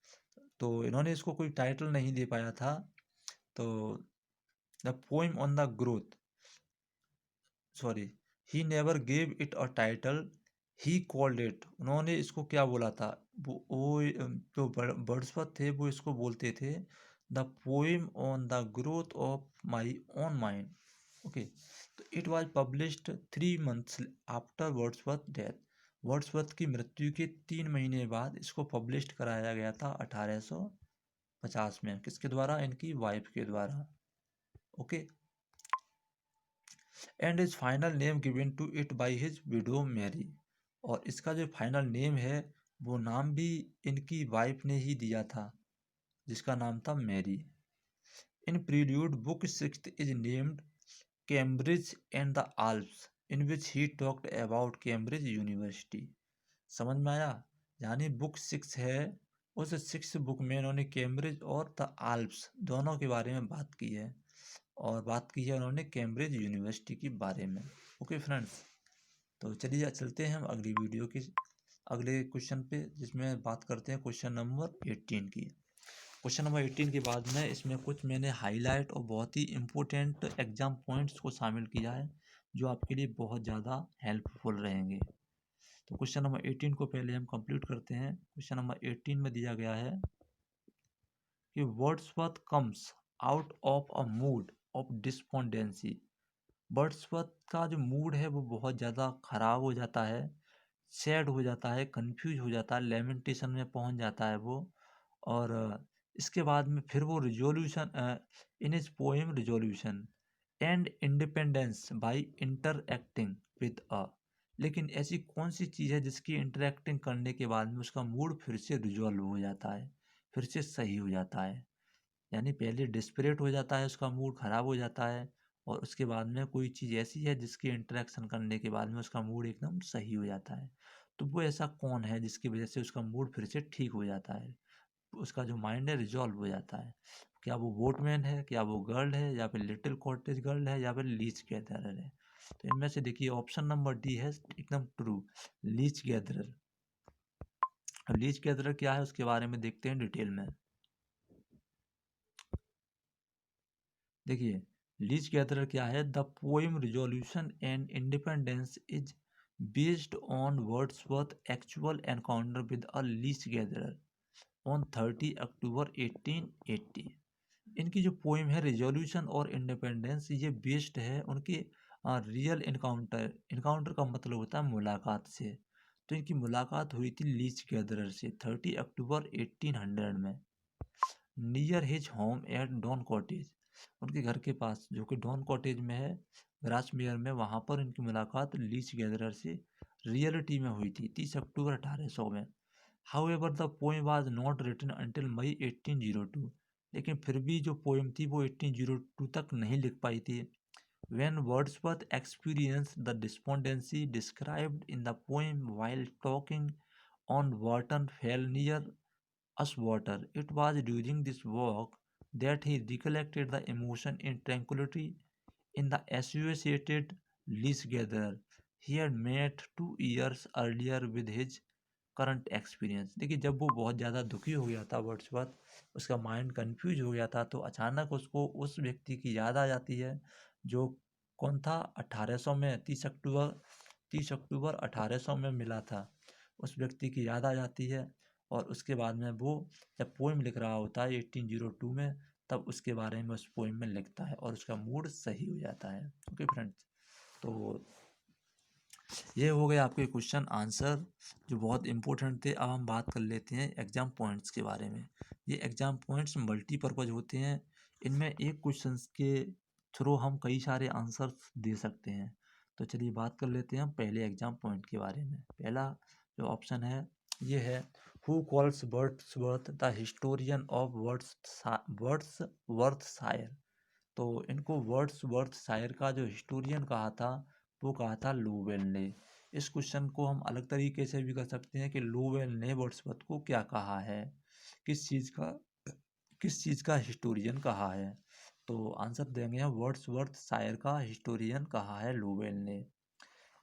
तो इन्होंने इसको कोई टाइटल नहीं दे पाया था। तो the poem on the growth, sorry, he never give it a title, he called it, उन्होंने इसको क्या बोला था, वो जो वर्ड्सवर्थ थे वो इसको बोलते थे the poem on the growth of my own mind. Okay, तो it was published 3 months after Wordsworth death. Wordsworth की मृत्यु के 3 महीने बाद इसको पब्लिश्ड कराया गया था 1850 में। किसके द्वारा, इनकी वाइफ के द्वारा। Okay, and is final name given to it by his widow Mary, और इसका जो फाइनल नेम है वो नाम भी इनकी वाइफ ने ही दिया था, जिसका नाम था Mary. In prelude book 6 is named Cambridge and the Alps, in which he talked about Cambridge university. समझ में आया, यानी बुक 6 है, उस 6 बुक में इन्होंने कैम्ब्रिज और द आल्प्स दोनों के बारे में बात की है, और बात की है उन्होंने कैम्ब्रिज यूनिवर्सिटी के बारे में। ओके फ्रेंड्स, तो चलिए चलते हैं हम अगली वीडियो की अगले क्वेश्चन पे, जिसमें बात करते हैं क्वेश्चन नंबर 18 की। क्वेश्चन नंबर 18 के बाद में इसमें कुछ मैंने हाईलाइट और बहुत ही इम्पोर्टेंट एग्जाम पॉइंट्स को शामिल किया है, जो आपके लिए बहुत ज़्यादा हेल्पफुल रहेंगे। तो क्वेश्चन नंबर 18 को पहले हम कंप्लीट करते हैं। क्वेश्चन नंबर 18 में दिया गया है कि Wordsworth comes out of a mood off despondency. Wordsworth का जो मूड है वो बहुत ज़्यादा ख़राब हो जाता है, सैड हो जाता है, कंफ्यूज हो जाता है, लेमेंटेशन में पहुंच जाता है वो। और इसके बाद में फिर वो resolution in is poem resolution and independence bye interacting with a, लेकिन ऐसी कौन सी चीज़ है जिसकी इंटरेक्टिंग करने के बाद में उसका मूड फिर से रिजॉल्व हो जाता है, फिर से सही हो जाता है। यानी पहले डिस्परेट हो जाता है, उसका मूड ख़राब हो जाता है, और उसके बाद में कोई चीज़ ऐसी है जिसकी इंटरेक्शन करने के बाद में उसका मूड एकदम सही हो जाता है। तो वो ऐसा कौन है जिसकी वजह से उसका मूड फिर से ठीक हो जाता है, उसका जो माइंड है रिजॉल्व हो जाता है। क्या वो बोटमैन है, क्या वो गर्ल है, या फिर लिटिल कॉटेज गर्ल है, या फिर लीच गैदरर है। तो इनमें से देखिए ऑप्शन नंबर डी है एकदम ट्रू, लीच गैदरर। अब लीच गैदरर क्या है उसके बारे में देखते हैं डिटेल में। देखिए लीच गैदरर क्या है, the poem resolution and independence is based on Wordsworth actual encounter with a leech gatherer on 30 October 1880। इनकी जो पोइम है रिजोल्यूशन और इंडिपेंडेंस, ये बेस्ड है उनके रियल इनकाउंटर। इनकाउंटर का मतलब होता है मुलाकात से। तो इनकी मुलाकात हुई थी लीच गैदरर से 30 अक्टूबर 1800 में, near his home at Dove Cottage, उनके घर के पास जो कि डॉन कॉटेज में है ग्रासमेयर में, वहाँ पर इनकी मुलाकात लीच गैदरर से रियलिटी में हुई थी 30 अक्टूबर 1800 में। However the poem was not written until May 1802, लेकिन फिर भी जो पोएम थी वो 1802 तक नहीं लिख पाई थी। When Wordsworth experienced the despondency described in the poem while talking on Wharton Fell near Ushwater, it was during this walk that he recollected the emotion in tranquility in the associated lease gatherer he had met 2 years earlier with his current experience. देखिए जब वो बहुत ज़्यादा दुखी हो गया था Wordsworth, उसका माइंड कंफ्यूज हो गया था, तो अचानक उसको उस व्यक्ति की याद आ जाती है जो कौन था 1800 में 30 अक्टूबर 1800 में मिला था। उस व्यक्ति की याद आ जाती है और उसके बाद में वो जब पोइम लिख रहा होता है 1802 में, तब उसके बारे में उस पोइम में लिखता है और उसका मूड सही हो जाता है। ओके फ्रेंड्स, तो ये हो गए आपके क्वेश्चन आंसर जो बहुत इंपॉर्टेंट थे। अब हम बात कर लेते हैं एग्जाम पॉइंट्स के बारे में। ये एग्जाम पॉइंट्स मल्टीपर्पज होते हैं, इनमें एक क्वेश्चन के थ्रू हम कई सारे आंसर्स दे सकते हैं। तो चलिए बात कर लेते हैं हम पहले एग्जाम पॉइंट के बारे में। पहला जो ऑप्शन है ये है, who calls Wordsworth the historian of Wordsworth. तो इनको वर्ड्सवर्थ का जो हिस्टोरियन कहा था वो कहा था लोवेल ने। इस क्वेश्चन को हम अलग तरीके से भी कर सकते हैं कि लोवेल ने वर्ड्सवर्थ को क्या कहा है, किस चीज़ का किस चीज़ का हिस्टोरियन कहा है। तो आंसर देंगे हम वर्ड्सवर्थ शायर का हिस्टोरियन कहा है लोवेल ने।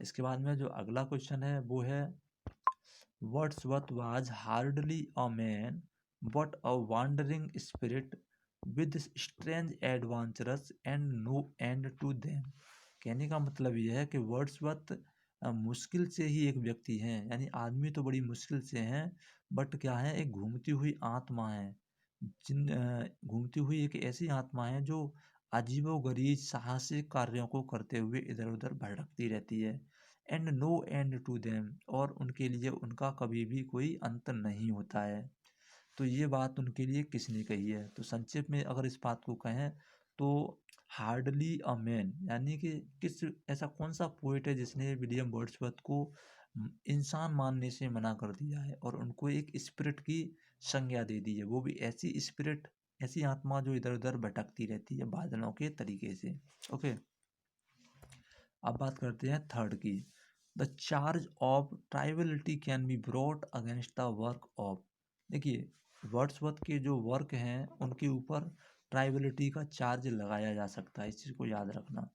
इसके बाद में जो अगला क्वेश्चन है वो है, Wordsworth was hardly a man but a wandering spirit with strange adventures and no end to them. कहने का मतलब यह है कि वर्ड्सवर्थ मुश्किल से ही एक व्यक्ति हैं, यानी आदमी तो बड़ी मुश्किल से हैं, बट क्या है, एक घूमती हुई आत्मा है। घूमती हुई एक ऐसी आत्मा है जो अजीबोगरीब साहसिक कार्यों को करते हुए इधर उधर भटकती रहती है। And no end to them, और उनके लिए उनका कभी भी कोई अंत नहीं होता है। तो ये बात उनके लिए किसने कही है? तो संक्षेप में अगर इस बात को कहें तो हार्डली अ मैन, यानी कि किस ऐसा कौन सा पोइट है जिसने विलियम वर्ड्सवर्थ को इंसान मानने से मना कर दिया है और उनको एक स्पिरिट की संज्ञा दे दी है, वो भी ऐसी स्पिरिट, ऐसी आत्मा जो इधर उधर भटकती रहती है बादलों के तरीके से। ओके, अब बात करते हैं थर्ड की, the charge of triviality can be brought against the work of. देखिए वर्ड्सवर्थ के जो वर्क हैं उनके ऊपर ट्राइबलिटी का चार्ज लगाया जा सकता है, इस चीज़ को याद रखना।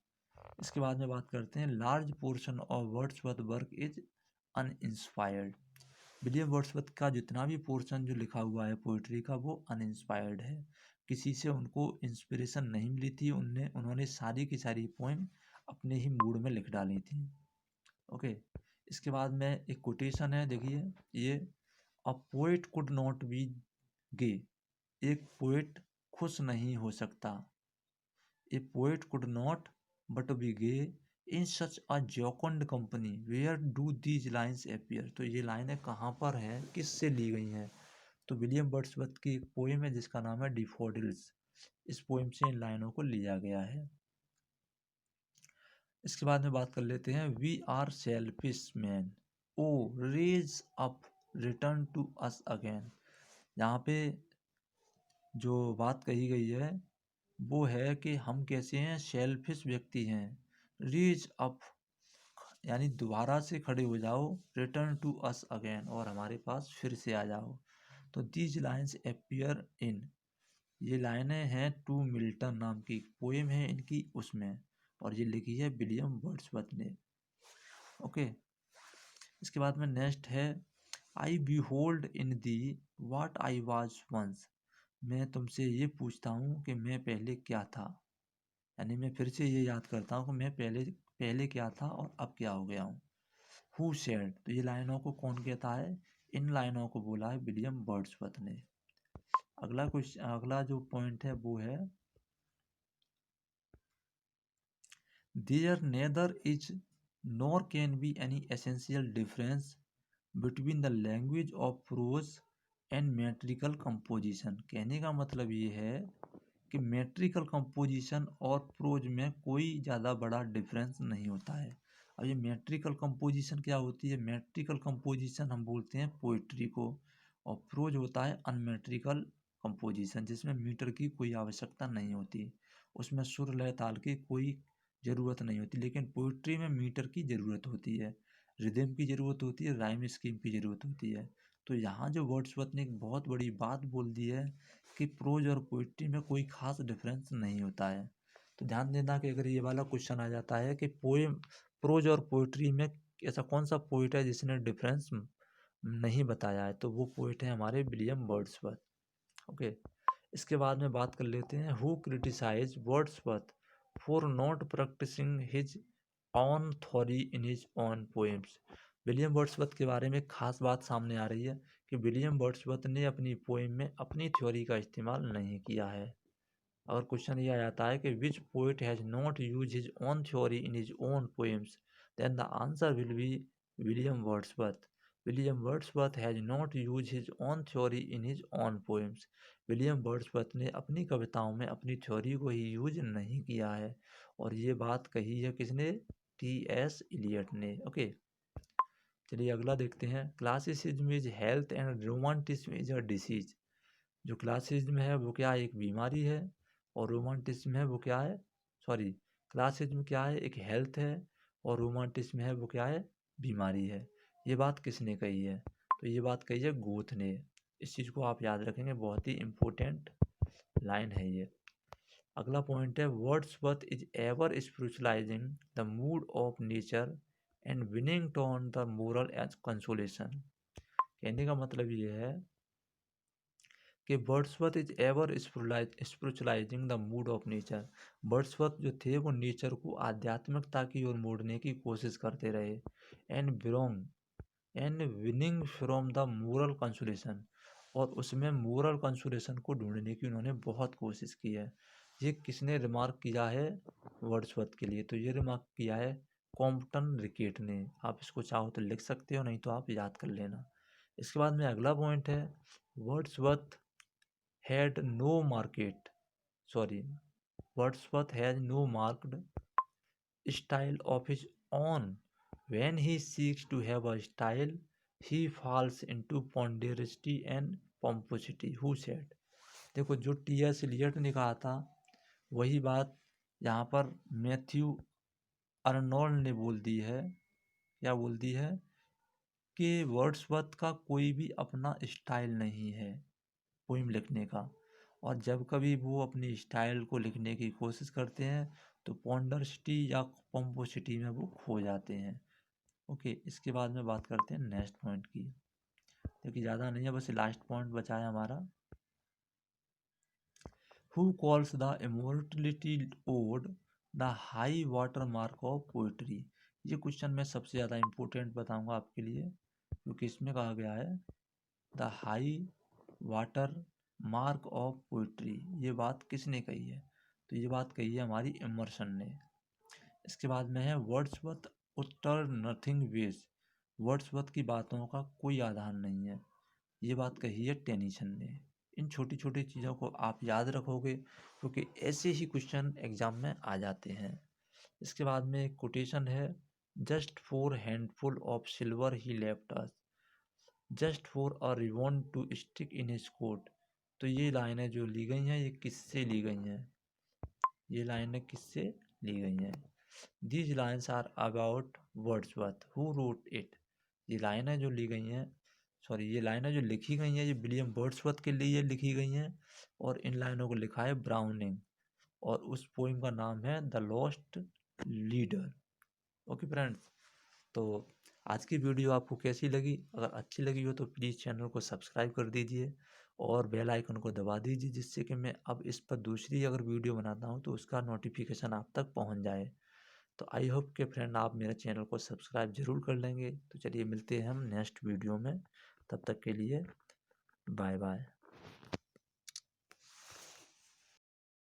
इसके बाद में बात करते हैं, large portion of Wordsworth work is uninspired. William Wordsworth का जितना भी पोर्शन जो लिखा हुआ है पोइट्री का वो अनइंस्पायर्ड है, किसी से उनको इंस्पिरेशन नहीं मिली थी, उन्होंने सारी की सारी पोइम अपने ही मूड में लिख डाली थी। ओके, इसके बाद में एक कोटेशन है, देखिए ये, a poet could not be gay, एक पोएट खुश नहीं हो सकता। A poet could not but be gay in such a jocund company where do these lines appear. तो ये लाइनें कहाँ पर हैं, किससे ली गई हैं? तो विलियम वर्ड्सवर्थ की एक पोएम है जिसका नाम है डिफोडिल्स, इस पोएम से इन लाइनों को लिया गया है। इसके बाद में बात कर लेते हैं, we are selfish men, oh raise up return to us again. यहाँ पे जो बात कही गई है वो है कि हम कैसे हैं, सेल्फिश व्यक्ति हैं। रीच अप यानी दोबारा से खड़े हो जाओ, रिटर्न टू अस अगेन, और हमारे पास फिर से आ जाओ। तो दीज लाइन्स अपीयर इन, ये लाइनें हैं टू मिल्टन नाम की पोएम है इनकी उसमें, और ये लिखी है विलियम वर्ड्सवर्थ ने। ओके, इसके बाद में नेक्स्ट है, I behold in thee what I was once. मैं तुमसे ये पूछता हूँ कि मैं पहले क्या था, यानी मैं फिर से ये याद करता हूँ कि मैं पहले पहले क्या था और अब क्या हो गया हूँ। हु सेड, तो ये लाइनों को कौन कहता है? इन लाइनों को बोला है विलियम वर्ड्सवर्थ ने। अगला जो पॉइंट है वो है there neither is nor can be any essential difference between the language of prose and metrical composition. कहने का मतलब ये है कि मेट्रिकल कंपोजिशन और प्रोज में कोई ज़्यादा बड़ा डिफरेंस नहीं होता है। अब ये मेट्रिकल कंपोजिशन क्या होती है? मेट्रिकल कंपोजिशन हम बोलते हैं पोइट्री को, और प्रोज होता है अनमेट्रिकल कंपोजिशन जिसमें मीटर की कोई आवश्यकता नहीं होती, उसमें सुर लय ताल की कोई ज़रूरत नहीं होती। लेकिन पोइट्री में मीटर की ज़रूरत होती है, रिदम की ज़रूरत होती है, राइम स्कीम की ज़रूरत होती है। तो यहाँ जो वर्ड्सवर्थ ने एक बहुत बड़ी बात बोल दी है कि प्रोज और पोइट्री में कोई खास डिफरेंस नहीं होता है। तो ध्यान देना कि अगर ये वाला क्वेश्चन आ जाता है कि पोएम प्रोज और पोइट्री में ऐसा कौन सा पोइट है जिसने डिफरेंस नहीं बताया है, तो वो पोइट है हमारे विलियम वर्ड्सवर्थ। ओके, इसके बाद में बात कर लेते हैं who criticise Wordsworth for not practising his own theory in his own poems. William Wordsworth के बारे में खास बात सामने आ रही है कि विलियम वर्ड्सवर्थ ने अपनी पोएम में अपनी थ्योरी का इस्तेमाल नहीं किया है। अगर क्वेश्चन ये आ जाता है कि which poet has not use his own theory in his own poems, then the answer will be William Wordsworth. William Wordsworth has not use his own theory in his own poems. William Wordsworth ने अपनी कविताओं में अपनी theory को ही use नहीं किया है, और ये बात कही है किसने? टी.एस. इलियट ने। ओके, चलिए अगला देखते हैं। Classicism is health and romanticism is a disease. जो क्लासिज्म है वो क्या है? एक बीमारी है। और रोमांटिज्म है वो क्या है? सॉरी, क्लासिज्म क्या है? एक हेल्थ है। और रोमांटिज्म है वो क्या है? बीमारी है। ये बात किसने कही है? तो ये बात कही है गोथ ने। इस चीज़ को आप याद रखेंगे, बहुत ही इम्पोर्टेंट लाइन है ये। अगला पॉइंट है Wordsworth is ever spiritualising the mood of nature and winning tone the moral as consolation. कहने का मतलब ये है कि Wordsworth is ever spiritualising the mood of nature. Wordsworth जो थे वो नेचर को आध्यात्मिकता की ओर मोड़ने की कोशिश करते रहे। And winning from the moral consolation, और उसमें मोरल कंसोलेशन को ढूंढने की उन्होंने बहुत कोशिश की है। ये किसने रिमार्क किया है वर्ड्सवर्थ के लिए? तो ये रिमार्क किया है कॉम्पटन रिकेट ने। आप इसको चाहो तो लिख सकते हो, नहीं तो आप याद कर लेना। इसके बाद में अगला पॉइंट है Wordsworth had no market sorry Wordsworth has no marked style of his own. When he seeks to have a style, he falls into ponderosity and pomposity. Who said? देखो, जो टी.एस. इलियट ने कहा था वही बात यहाँ पर मैथ्यू अर्नोल्ड ने बोल दी है। क्या बोल दी है? कि वर्ड्सवर्थ का कोई भी अपना स्टाइल नहीं है पोइम लिखने का, और जब कभी वो अपनी स्टाइल को लिखने की कोशिश करते हैं तो पॉन्डरसिटी या पॉम्पोसिटी में वो खो जाते हैं। ओके, इसके बाद में बात करते हैं नेक्स्ट पॉइंट की, क्योंकि ज़्यादा नहीं है, बस लास्ट पॉइंट बचा है हमारा। Who calls the immortality ode the high water mark of poetry. ये क्वेश्चन मैं सबसे ज़्यादा इम्पोर्टेंट बताऊंगा आपके लिए, क्योंकि इसमें कहा गया है the high water mark of poetry. ये बात किसने कही है? तो ये बात कही है हमारी इमर्सन ने। इसके बाद में है वर्ड्सवर्थ उत्तर नथिंग वेज। वर्ड्सवर्थ की बातों का कोई आधार नहीं है। ये बात कही है टेनीसन ने। इन छोटी छोटी चीज़ों को आप याद रखोगे, क्योंकि ऐसे ही क्वेश्चन एग्जाम में आ जाते हैं। इसके बाद में एक कोटेशन है just for handful of silver he left us, just for a ribbon to stick in his coat. तो ये लाइनें जो ली गई हैं ये किससे ली गई हैं? ये लाइनें किससे ली गई हैं? These lines are about Wordsworth who wrote it. ये लाइनें जो ली गई हैं, सॉरी, ये लाइनें जो लिखी गई हैं ये विलियम वर्ड्सवर्थ के लिए लिखी गई हैं, और इन लाइनों को लिखा है ब्राउनिंग, और उस पोइम का नाम है the lost leader. Okay friends, तो आज की वीडियो आपको कैसी लगी? अगर अच्छी लगी हो तो प्लीज़ चैनल को सब्सक्राइब कर दीजिए और बेल आइकन को दबा दीजिए, जिससे कि मैं अब इस पर दूसरी अगर वीडियो बनाता हूँ तो उसका नोटिफिकेशन आप तक पहुँच जाए। तो आई होप कि फ्रेंड आप मेरे चैनल को सब्सक्राइब ज़रूर कर लेंगे। तो चलिए मिलते हैं हम नेक्स्ट वीडियो में, तब तक के लिए बाय बाय।